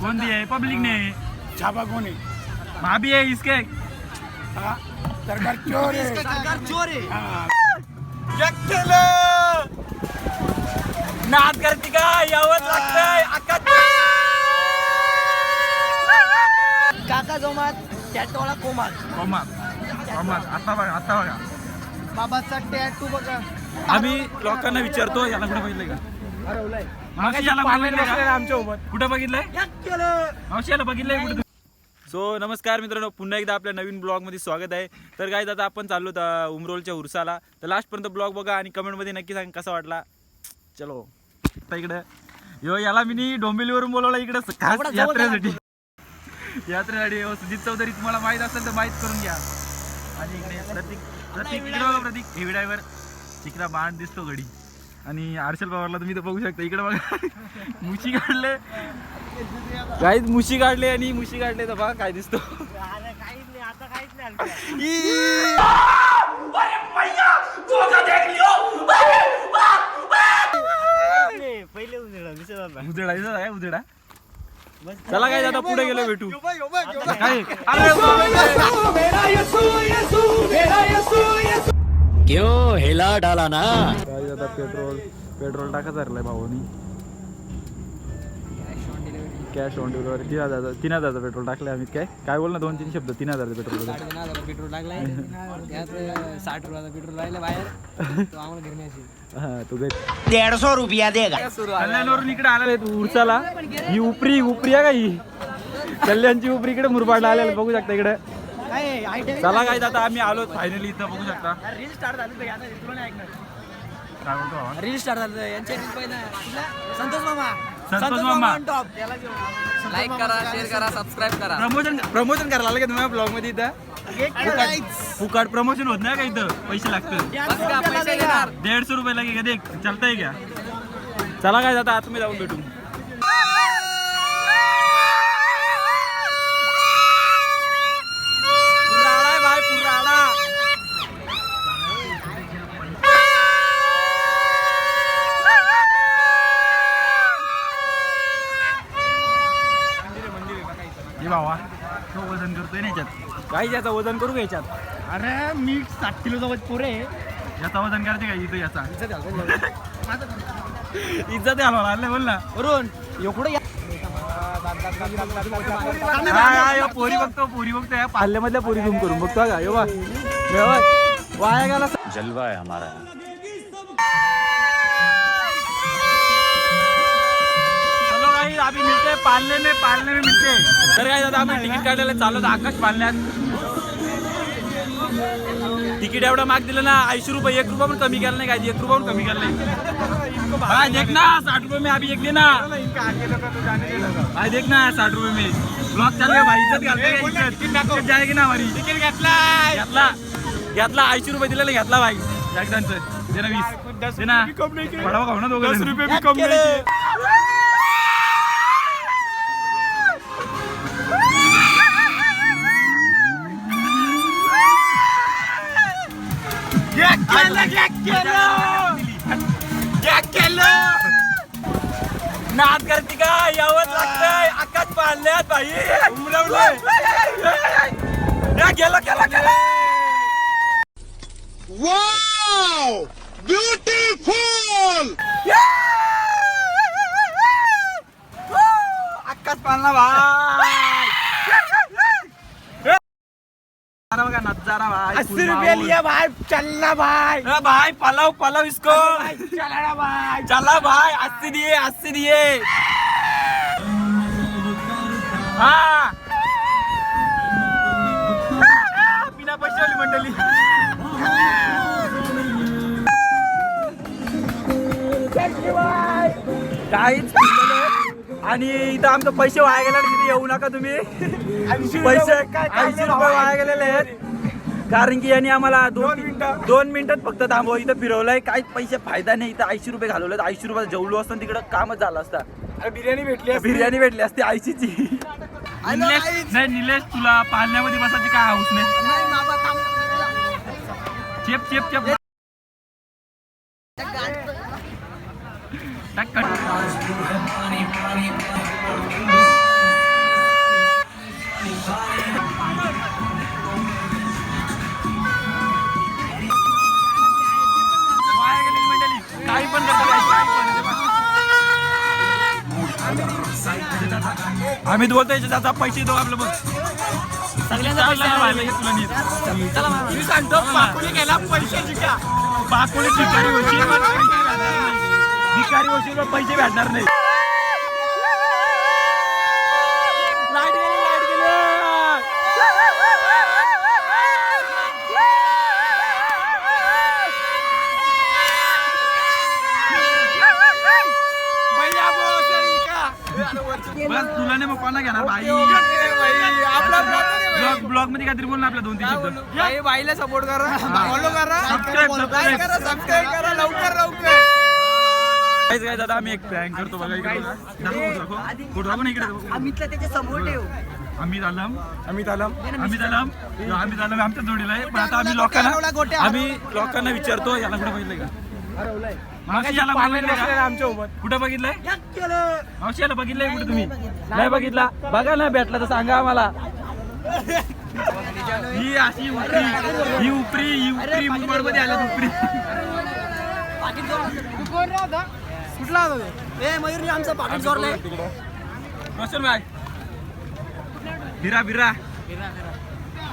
कौन दिया है? पब्लिक ने छापा कौन है? वहाँ भी है इसके। हाँ? सरकार चोर है। सरकार चोर है। हाँ। नाद करती का यावत लागतंय काका जोमात टॅटोला कोमात आता बघा बाबाचा टॅटू बघा. आम्ही लोकांना विचारतो याला कुठे बघितलंय का? हरवलाय. मावशी याला बघितलंय का? आमच्या सोबत कुठं बघितलंय? मावशी याला बघितलंय कुठं? सो नमस्कार मित्रांनो, पुन्हा एकदा आपल्या नवीन ब्लॉगमध्ये स्वागत आहे. तर काय आता आपण चाललो उमरोलच्या उरसाला. तर लास्टपर्यंत ब्लॉग बघा आणि कमेंटमध्ये नक्की सांग कसा वाटला. चलो आता इकडे याला मी डोंबिवलीवरून बोलवलं इकडे खास यात्रेसाठी सुजित चौधरी तुम्हाला माहीत असेल तर माहीत करून घ्या. आणि इकडे प्रतीक हे ड्रायव्हर तिकडा बाण दिसतो घडी. आणि आरशल पवारला तुम्ही तर बघू शकता. इकडे बघा मुशी काढले काहीच मुशी काढले आणि मुशी काढले तर बघा काय दिसतो. उजेडा चला काय आता पुढे गेलो भेटू. क्यों हिला डाला ना. काय आता पेट्रोल टाका धरलाय भाऊनी. कॅश ऑन डिलिव्हरी 3,000 पेट्रोल टाकले आम्ही. काय बोल ना 2-3 शब्द. 3,000 पेट्रोल पेट्रोल टाकलाय. त्यात 60 रुपयाचा पेट्रोल राहिला बाहेर. तो आम्हाला घरी न्यायची. हा तू 150 रुपया देगा. कल्याणवरून इकडे आलेले उरसाला. ही उपरी आहे का ही कल्याणची उपरी इकडे मुरबाडला आलेला बघू शकता इकडे. चला काय आता आम्ही आलो फायनली इथं बघू शकता. रील स्टार्ट झाली तर आता तुला नाही ऐकणार. काय बोलतो रील स्टार्ट झालं यांच्या रील पहिला संतोष मामा टॉप. त्याला लाईक करा, शेअर करा, सबस्क्राईब करा. प्रमोशन करायला आलं का तुम्ही ब्लॉग मध्ये इथं? फुकाट प्रमोशन होत नाही का इथं? पैसे लागतात. पैसे देणार. 150 रुपये लागे का? देख चालतंय का? चला काय आता आत मी जाऊन भेटू. भावा तो वजन करतोय ना याच्यात. काय याचं वजन करू घ्यायच्यात? अरे मी 60 किलोचा पोरे. याचा वजन करायचे का इथं? याचा इज्जत घालवा लागले बोल ना वरून एवढं पोरी बघतो या पाल्यामधल्या पोरी झूम करून बघतो का? यो वाया गेला जलवा है हमारा. अभी मिलते पालने में मिलते. तर काय दादा आम्ही तिकीट काढायला चाललो होतो आकाश पालण्यात. तिकीट एवढं माग दिलं ना 80 रुपये. 1 रुपया पण कमी केलं नाही. काय 1 रुपया पण कमी केलं नाही. देख ना 60 रुपये में अभी एक लेना भाई. देख ना 60 रुपये में ब्लॉग चालू है भाई. इज्जत घालते जाएगी ना हमारी. तिकीट घेतला 80 रुपये दिलेला घेतला भाई. एकदांचं दे ना 20 दे ना. पडावा खाऊ ना 10 रुपये भी कम नाही. नाद करती का यावत लागतंय आकाश पाळल्यात भाई. गेला वाव ब्युटिफुल. आकाश पाळला भाई. बघा नजारा भाई. 80 रुपये लिया भाई. चलना भाई. भाई पलाव इसको. चला भाई. चला भाई 80 दिए. हाँ बिना पैसे वाली मंडळी. काहीच आणि इथं आमचं पैसे वाया गेले. तिथे येऊ नका तुम्ही. पैसे 80 रुपये वाया गेलेले आहेत. कारण की यांनी आम्हाला 2 मिनिटात फक्त थांबव इथं फिरवलंय. काही पैसे फायदा नाही. इथं 80 रुपये घालवलेत. 80 रुपये जेवलो असतं तिकडं कामच झालं असतं. बिर्याणी भेटली असती 80ची. नाही निलेश तुला पालण्यामध्ये बसायची काय हाऊस नाही. चेप टाक आम्ही बोलतोय त्याचा पैसे दो आपलं बघ सगळ्यांचा पैसे पाहिलं तुला नीट. चला मी सांगतो पाकुली गेला पैसे जिंका पाकुली भिकारी होशील पण पैसे भेटणार नाही. भिकारी होशील पण पैसे भेटणार नाही. लाईट गेली लाईट गेली भैया बोल बस तुला नाही मग कोणा घेणार भाई ब्लॉग मध्ये काहीतरी बोल ना आपल्या 2-3 शब्द बाईला सपोर्ट करा फॉलो करा सबस्क्राईब करा सबस्क्राईब करा लवकर लवकर काय दादा आम्ही एक प्रँक करतो बघा इकडे कुठं दाखव ना इकडे अमितला त्याच्या समोर ठेव अमित आलम आमच्या जोडीला आहे पण आता आम्ही लोकांना विचारतो याला कुठं बघितलंय का मावशी याला बघितलंय का आमच्या कुठं बघितलंय मावशी याला बघितलंय कुठं तुम्ही नाही बघितला बघा ना भेटला तर सांगा आम्हाला ही अशी उपरी मुंबई मध्ये आल्यात उपरी कुठला ए मयूर आमचा पाकिट जोरलाय रोशन भाई बिरा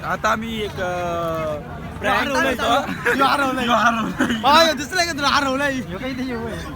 आता आम्ही एक prank करतो. दिसला का तुला हरवलाय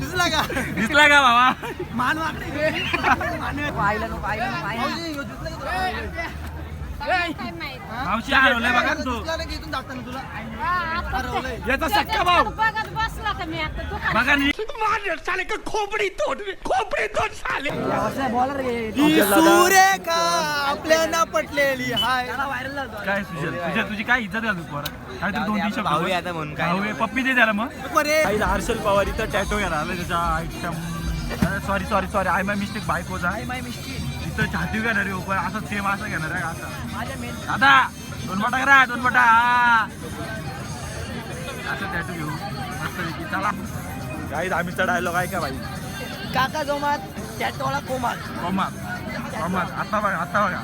दिसला का दिसला का बाबा मान वाकडे पाहिलं मावशी हरवलाय बघा ना तो इथून दाखवताना तुला याचा सक्का भाऊ बघत बसला का मी आता दुकान बघा नी खोपडी तोड सुरेखा आपल्याला पटलेली हाय काय तुझी काय इज्जत घालतो पोरा काहीतरी 2-3 शब्द भाऊ आता म्हणून काय पप्पी दे त्याला मग काही हर्षल पवार इथं टॅटो घ्यायला आलं त्याच्या item sorry I my mistake bike होता इथं छाती घेणार आहे पण असं सेम असं घेणार आहे असं दादा 2 बटा करा 2 बटा असं टॅटो घेऊ मस्त चला काही आम्हीचा डायलॉग आहे का भाई काका जोमात टॅटोला कोमात आता बघा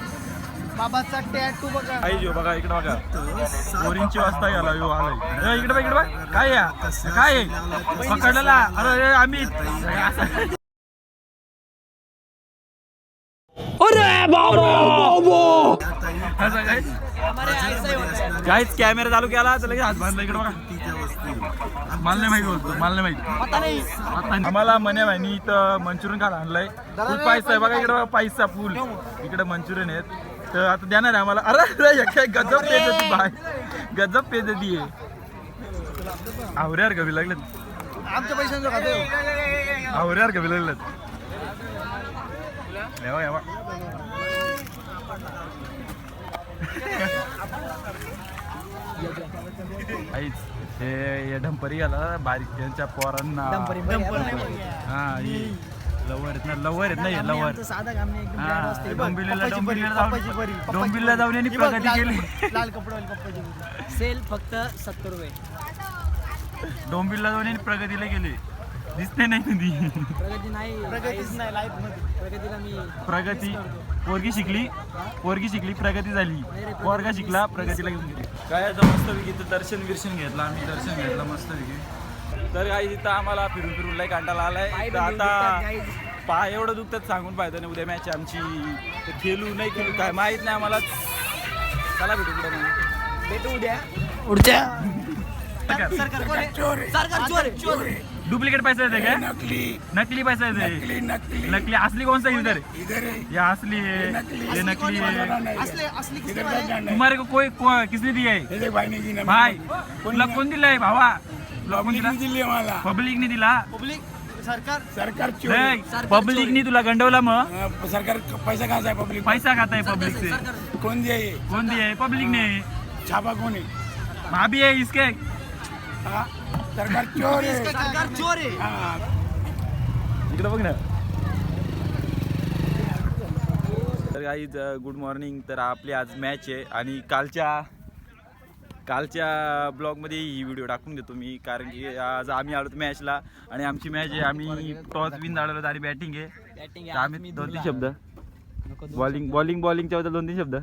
बाबाचा टॅटू बघा काही जो बघा इकडे बघा बोरिंगची वाजता गेला यो आलाय इकडे बघ काय आहे पकडलेला अरे आम्ही काहीच कॅमेरा चालू केला तर लगेच हात बांधला इकडे बघा मला नाही माहिती आता आम्हाला मने भाईनी इथं मंचुरियन खायला आणलंय फुल पैसा आहे बघा इकडे बघा पैसा फुल इकडे मंचुरियन आहेत तर आता देणार आहे आम्हाला अरे काय गजब पेज होती बाय गजब पेज होती आवऱ्यावर गवी लागलेत आमच्या पैशांचं खाते आवऱ्यावर गवी लागलेत यावा काहीच हे ढंपरी गेला बारीक त्यांच्या पोरांना हा ही लवर आहेत ना लवर डोंबिवलीला जाऊन यांनी प्रगती केली लाल कपडे सेल फक्त 70 रुपये डोंबिवलीला जाऊन यांनी प्रगतीला गेले दिसते नाही कधी प्रगतीच नाही लाईफ मध्ये प्रगतीला मी प्रगती पोरगी शिकली प्रगती झाली पोरगा शिकला प्रगतीला घेऊन गेली काय आता मस्तपैकी इथं दर्शन घेतलं आम्ही मस्तपैकी तर काही तिथं आम्हाला फिरून लय कांटाला आलाय तर आता पाय एवढं दुखतात सांगून पाहिजे नाही उद्या मॅच आमची तर खेळू काय माहित नाही आम्हाला चला भेटू उद्या डुप्लिकेट पैसा येते काय नकली पैसा येते नकली असली कौन सा इधर ये असली है ये नकली है तुम्हारे को कोई किसने दिया है भाई तुला कोण दिलाय भावा पब्लिकने दिला सरकार पब्लिकने तुला गंडवला मग सरकार पैसा खाता है पैसा खाता है पब्लिक से कौन दिया ये कौन दिया है पब्लिक ने छापा कौन है भाभी है इसके हाँ, सरकार चोर है हाँ, इकडे बघ ना तर गाईज गुड मॉर्निंग तर आपली आज मॅच आहे आणि कालच्या ब्लॉगमध्ये ही व्हिडिओ टाकून देतो मी कारण की आज आम्ही आलो मॅचला आणि आमची मॅच आहे आम्ही टॉस विन झालेलो आणि बॅटिंग आहे तर आम्ही 2-3 शब्द बॉलिंगच्या बद्दल 2-3 शब्द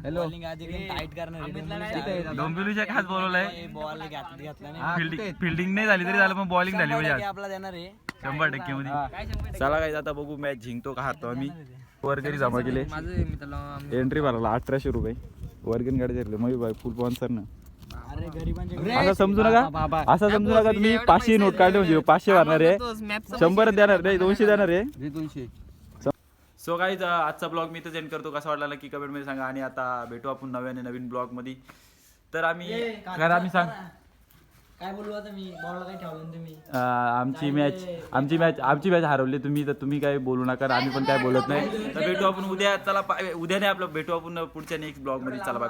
डोंबिवलीच्या खास बोलवलंय फिल्डिंग नाही झाली तरी झालं पण बॉलिंग झाली म्हणजे 100% मध्ये चला काय आता बघू मॅच जिंकतो का हारतो आम्ही वर्गणी जमा केले. माझं मित्राला एंट्री भरायला 1800 रुपये वर्गणी गाडी ठरले. मयूर भाई फुल स्पॉन्सर ना. अरे गरिबांचे असं समजू नका, असं समजू नका तुम्ही 500 नोट काढले म्हणजे 500 भरणार आहे, 100 देणार नाही, 200 देणार आहे. 200. सो गाईज आजचा ब्लॉग मी इथं एंड करतो. कसा वाटला नक्की कमेंट मध्ये सांगा. आणि आता भेटू आपण नवीन ब्लॉग मध्ये. तर आम्ही सांग काय बोलू आता मी बॉलला काय ठेवलं ना तुम्ही. आमची मॅच हरवली तुम्ही, तर तुम्ही काय बोलू नका, आम्ही पण काय बोलत नाही. तर भेटू आपण उद्या. चला उद्या नाही आपलं भेटू आपण पुढच्या नेक्स्ट ब्लॉग मध्ये. चला बाय.